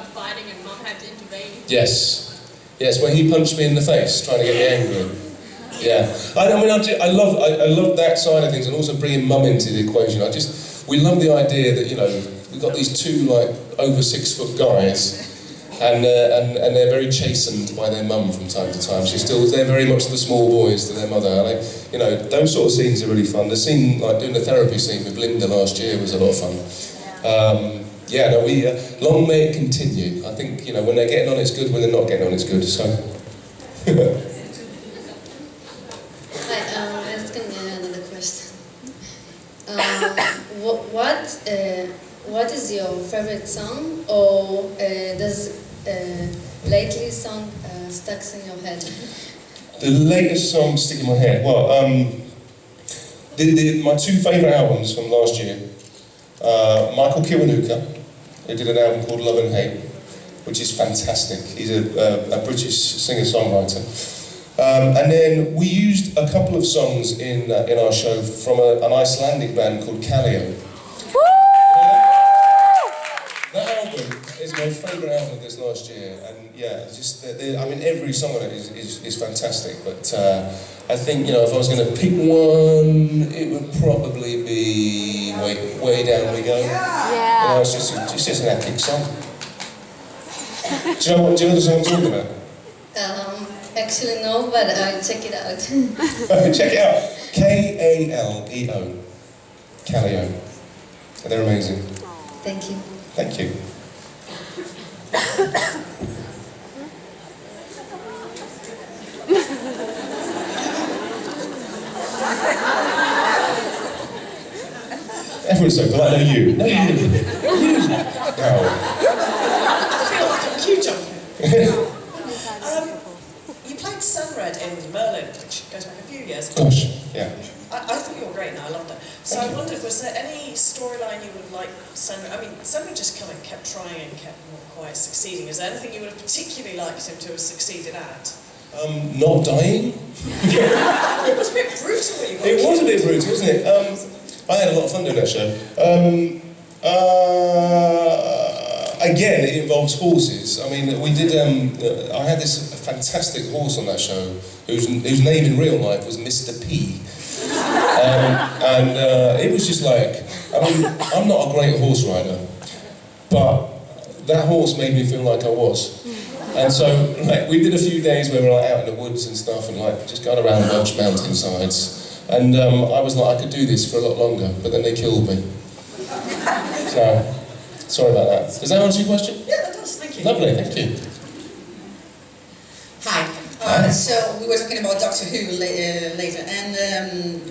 started fighting and Mum had to intervene. Yes. Yes, when he punched me in the face, trying to get me angry. Yeah. I love that side of things, and also bringing Mum into the equation. We love the idea that, you know, we've got these two, like, over 6 foot guys, and they're very chastened by their mum from time to time. They're very much the small boys to their mother. And you know, those sort of scenes are really fun. The scene, like doing the therapy scene with Linda last year, was a lot of fun. Long may it continue. I think, you know, when they're getting on, it's good. When they're not getting on, it's good. So. Hi, I'm asking another question. What is your favorite song, or does lately song stuck in your head? The latest song sticking in my head. Well, my 2 favourite albums from last year. Michael Kiwanuka, who did an album called Love and Hate, which is fantastic. He's a British singer-songwriter. And then we used a couple of songs in our show from an Icelandic band called Kaleo. That album is my favourite album of this last year, and yeah, every song on it is fantastic. But I think, you know, if I was going to pick one, it would probably be Way Down We Go. Yeah. You know, it's just an epic song. Do you know the song I'm talking about? Actually no, but I'll check it out. Check it out. Kaleo. Kaleo. They're amazing. Thank you. Thank you. Everyone's so polite. No, you. No, you. No. I feel like a cue jump. You played Sunred in Merlin, which goes back a few years. Gosh, yeah. I thought you were great, and I loved it. So I wondered, was there any storyline you would like Sunred? I mean, Sunred just kind of kept trying and kept not quite succeeding. Is there anything you would have particularly liked him to have succeeded at? Not dying. It was a bit brutal what you got. It was a bit brutal, wasn't it? I had a lot of fun doing that show. Again, it involves horses. I mean, we did. I had this fantastic horse on that show, whose name in real life was Mr. P. It was just like, I mean, I'm not a great horse rider, but that horse made me feel like I was. And so, like, we did a few days where we were like out in the woods and stuff, and like just going around Welsh mountainsides. And I was like, I could do this for a lot longer, but then they killed me. So, sorry about that. Does that answer your question? Yeah, that does. Thank you. Lovely, thank you. Hi. So we were talking about Doctor Who later, and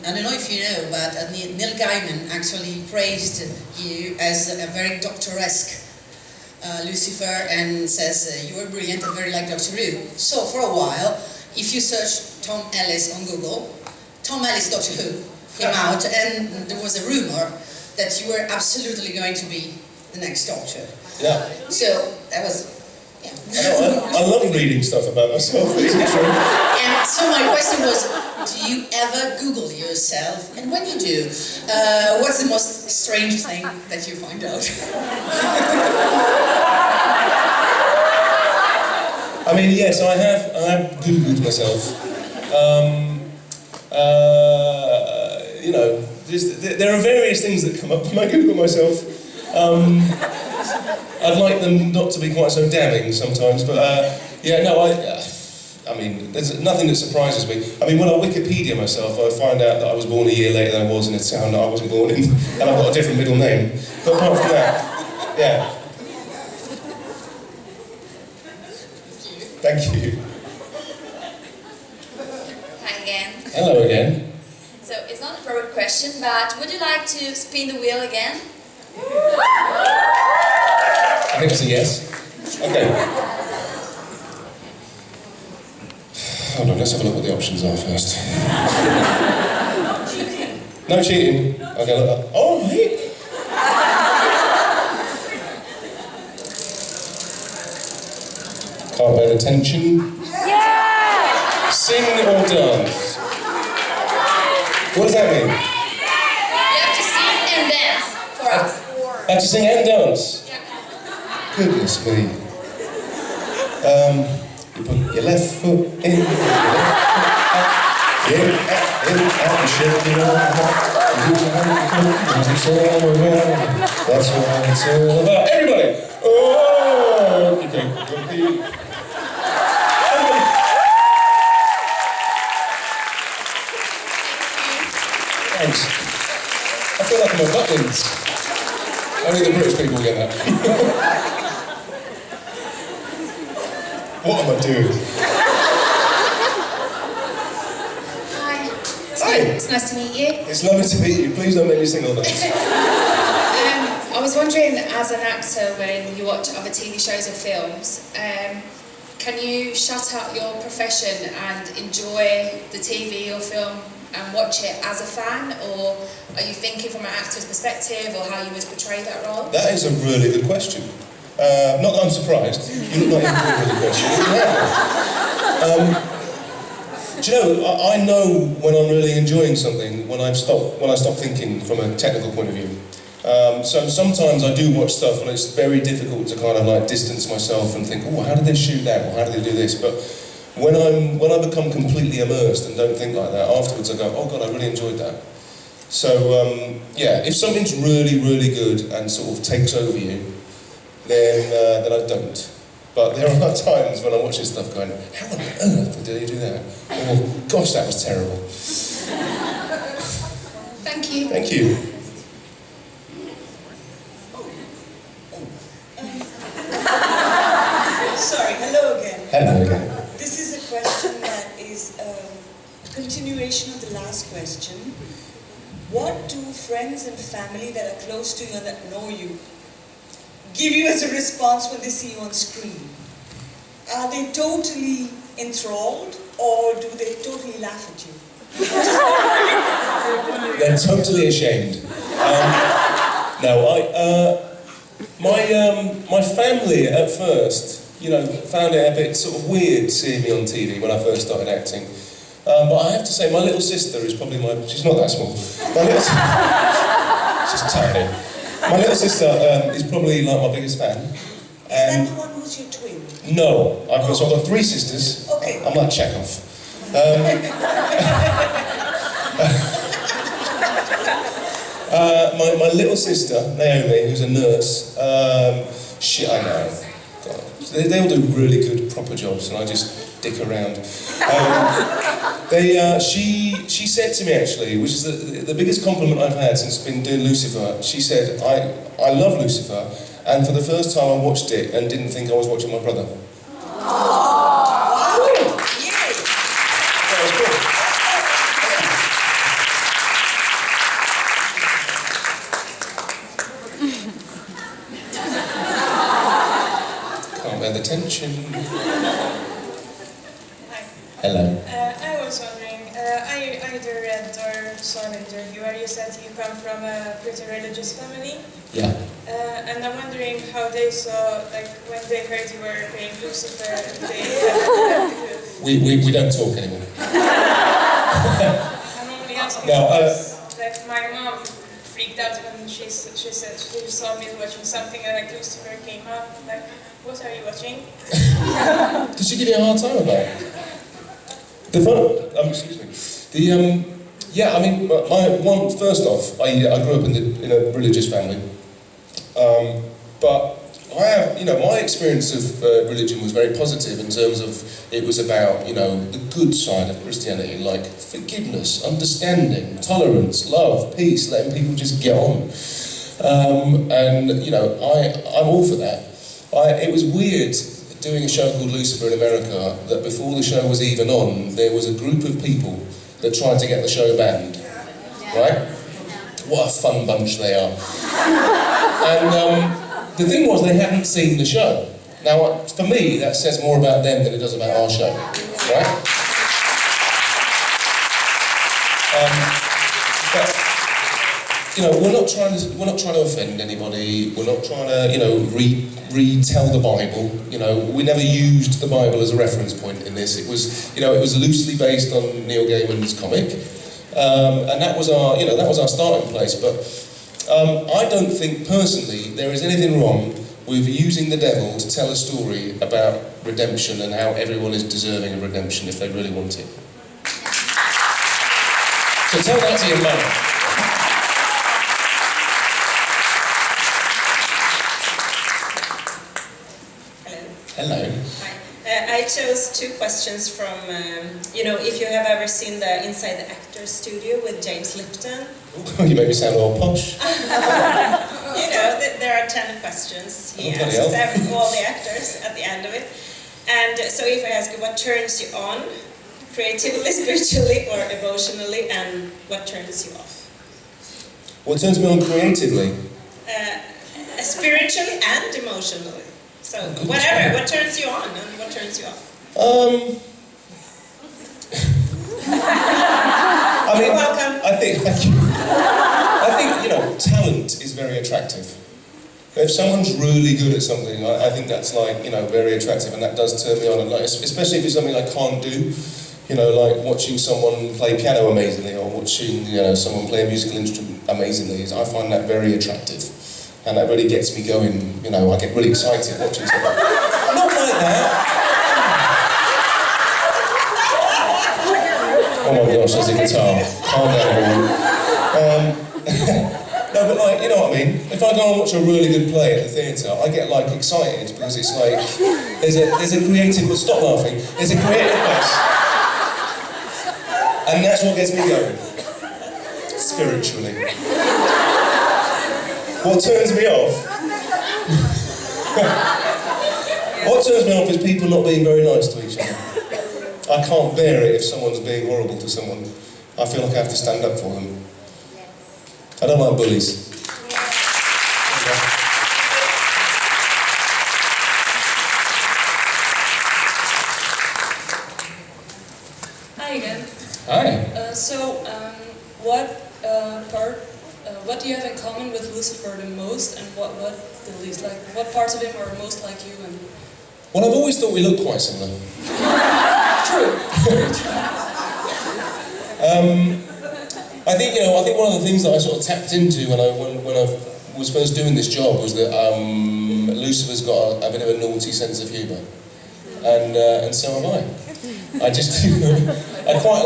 I don't know if you know, but Neil Gaiman actually praised you as a very Doctor-esque Lucifer, and says you were brilliant and very like Doctor Who. So for a while, if you search Tom Ellis on Google, Tom Ellis Doctor Who came out, and there was a rumor that you were absolutely going to be the next Doctor. Yeah. So that was. I love reading stuff about myself. It's true. And so my question was, do you ever Google yourself? And when you do, what's the most strange thing that you find out? I mean, yes, I have Googled myself. You know, there are various things that come up when I Google myself. I'd like them not to be quite so damning sometimes, but yeah, no, I mean, there's nothing that surprises me. I mean, when I Wikipedia myself, I find out that I was born a year later than I was in a town that I wasn't born in, and I've got a different middle name. But apart from that, yeah. Thank you. Hi again. Hello again. So it's not a proper question, but would you like to spin the wheel again? I think it's a yes. Okay. Hold on, let's have a look what the options are first. No cheating. Okay, look. Oh, hey. Can't bear the tension. Yeah! Sing or dance? What does that mean? You have to sing and dance for us. I have to sing and dance? Yeah. Goodness me. You put your left foot in, your left foot out, in, out, you shake it all out. That's what it's all about. Everybody! Oh, okay. Thanks. I feel like I'm a Butlins. Only the British people get that. What am I doing? Hi. Hi. It's nice to meet you. It's lovely to meet you. Please don't make me sing all that. I was wondering, as an actor, when you watch other TV shows or films, can you shut out your profession and enjoy the TV or film and watch it as a fan, or are you thinking from an actor's perspective, or how you would portray that role? That is a really good question. Not that I'm surprised. You look like you're doing a really good question. Do you know, I know when I'm really enjoying something when I stop thinking from a technical point of view. So sometimes I do watch stuff and it's very difficult to kind of like distance myself and think, oh, how did they shoot that, or how did they do this? But when I become completely immersed and don't think like that, afterwards I go, oh God, I really enjoyed that. So yeah, if something's really, really good and sort of takes over you, then I don't. But there are times when I'm watching stuff going, how on earth did they do that? Or, gosh, that was terrible. Thank you. Thank you. Sorry, hello again. Hello again. This is a question that is a continuation of the last question. What do friends and family that are close to you and that know you give you as a response when they see you on screen? Are they totally enthralled, or do they totally laugh at you? They're totally ashamed. My family at first, you know, found it a bit sort of weird seeing me on TV when I first started acting. But I have to say, my little sister is probably she's not that small. She's tiny. My little sister is probably like my biggest fan. Is that the one who's your twin? No, I've got 3 sisters. Okay. I'm like Chekhov. My little sister, Naomi, who's a nurse, I know. God. They all do really good, proper jobs, and I just dick around. She said to me, actually, which is the biggest compliment I've had since been doing Lucifer, she said, I love Lucifer, and for the first time I watched it and didn't think I was watching my brother. Wow! Yay! That was cool. Can't bear the tension. Hello. I was wondering, I either read or saw an interview where you said you come from a pretty religious family. Yeah. And I'm wondering how they saw, like, when they heard you were playing Lucifer, they We don't talk anymore. I'm only asking No, because, like, my mom freaked out when she said she saw me watching something and like Lucifer came up. Like, what are you watching? Did she give you a hard time about it? The fun, excuse me. Yeah, I mean, first off, I grew up in a religious family. But I have, my experience of religion was very positive in terms of it was about, the good side of Christianity, like forgiveness, understanding, tolerance, love, peace, letting people just get on. I'm all for that. It was weird doing a show called Lucifer in America that before the show was even on, there was a group of people that tried to get the show banned, right? What a fun bunch they are. And the thing was, they hadn't seen the show. Now, for me, that says more about them than it does about our show, right? But we're not trying to offend anybody. We're not trying to, retell the Bible. We never used the Bible as a reference point in this. It was, it was loosely based on Neil Gaiman's comic, and that was our starting place. But I don't think personally there is anything wrong with using the devil to tell a story about redemption and how everyone is deserving of redemption if they really want it. So tell that to your mum. Hello. Hello. Hi. I chose two questions from, if you have ever seen the Inside the Actors Studio with James Lipton. You make me sound all posh. There are 10 questions. He Oh, bloody asks all the actors at the end of it. And so if I ask you what turns you on, creatively, spiritually, or emotionally, and what turns you off? What turns me on creatively? Spiritually and emotionally. So whatever, what turns you on and what turns you off? You're welcome. Thank you. I think, talent is very attractive. If someone's really good at something, I think that's very attractive, and that does turn me on. And especially if it's something I can't do, like watching someone play piano amazingly, or watching, someone play a musical instrument amazingly. I find that very attractive, and that really gets me going. I get really excited watching someone. Not like that. Oh my gosh, there's a guitar. Calm down, everyone. No, but you know what I mean? If I go and watch a really good play at the theatre, I get excited because it's there's a creative, but stop laughing, there's a creative buzz. And that's what gets me going. Spiritually. What turns me off? What turns me off is people not being very nice to each other. I can't bear it if someone's being horrible to someone. I feel like I have to stand up for them. I don't like bullies. Hi again. Hi. What do you have in common with Lucifer the most, and what the least? What parts of him are most like you? And Well, I've always thought we look quite similar. true. I think one of the things that I sort of tapped into when I was first doing this job was that Lucifer's got a bit of a naughty sense of humour, and so have I. I just I quite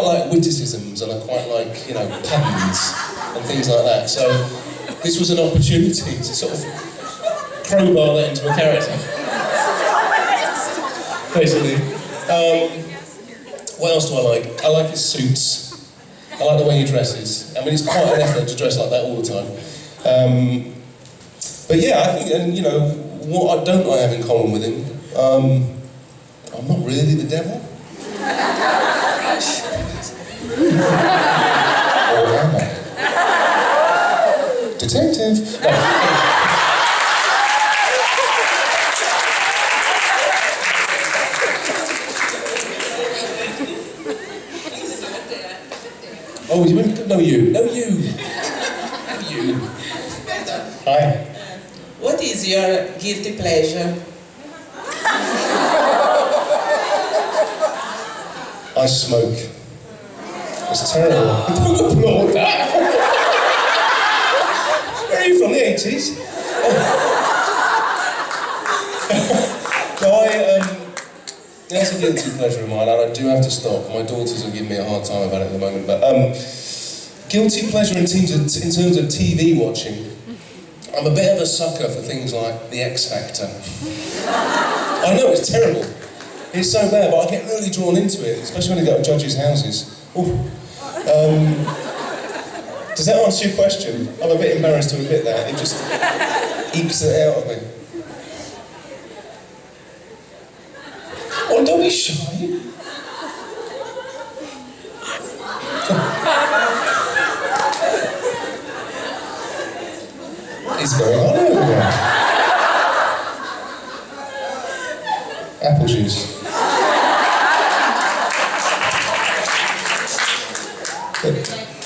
like witticisms, and I quite like puns and things like that. So this was an opportunity to sort of crowbar that into a character, basically. What else do I like? I like his suits. I like the way he dresses. I mean, it's quite an effort to dress like that all the time. But yeah, I think, what don't I have in common with him? I'm not really the devil. Or am I? Detective. No. Oh, you wouldn't? No, you. No, you. No, you. Hi. What is your guilty pleasure? I smoke. It's terrible. Don't applaud that. Where are you from? The 80s? That's a guilty pleasure of mine, and I do have to stop. My daughters are giving me a hard time about it at the moment, but guilty pleasure in terms of TV watching, I'm a bit of a sucker for things like The X Factor. I know it's terrible. It's so bad, but I get really drawn into it, especially when I go to judges' houses. Does that answer your question? I'm a bit embarrassed to admit that. It just ekes it out of me. Oh, don't be shy. It's very hot over there. Apple juice.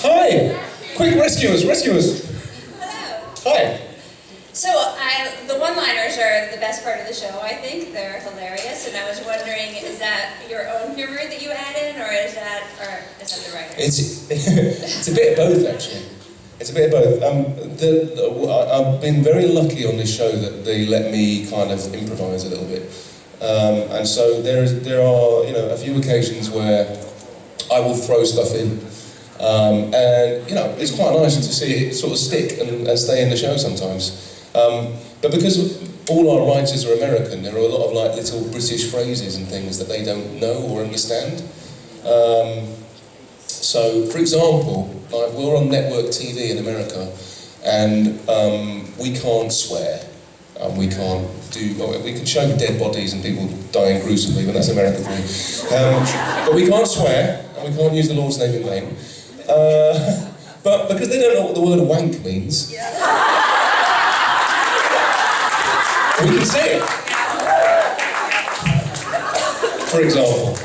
Hi! Quick, rescue us! Hello. Hi. So, the one-liners are the best part of the show, I think. They're hilarious, and I was wondering, is that your own humor that you add in, or is that the writer? It's a bit of both, actually. It's a bit of both. I've been very lucky on this show that they let me kind of improvise a little bit. And so there are, you know, a few occasions where I will throw stuff in. And, you know, it's quite nice to see it sort of stick and stay in the show sometimes. But because all our writers are American, there are a lot of like little British phrases and things that they don't know or understand. So, for example, like we're on network TV in America, and we can't swear, and we can't do. Well, we can show dead bodies and people dying gruesomely, but that's American for you. But we can't swear, and we can't use the Lord's name in vain. But because they don't know what the word wank means, we can say it. For example.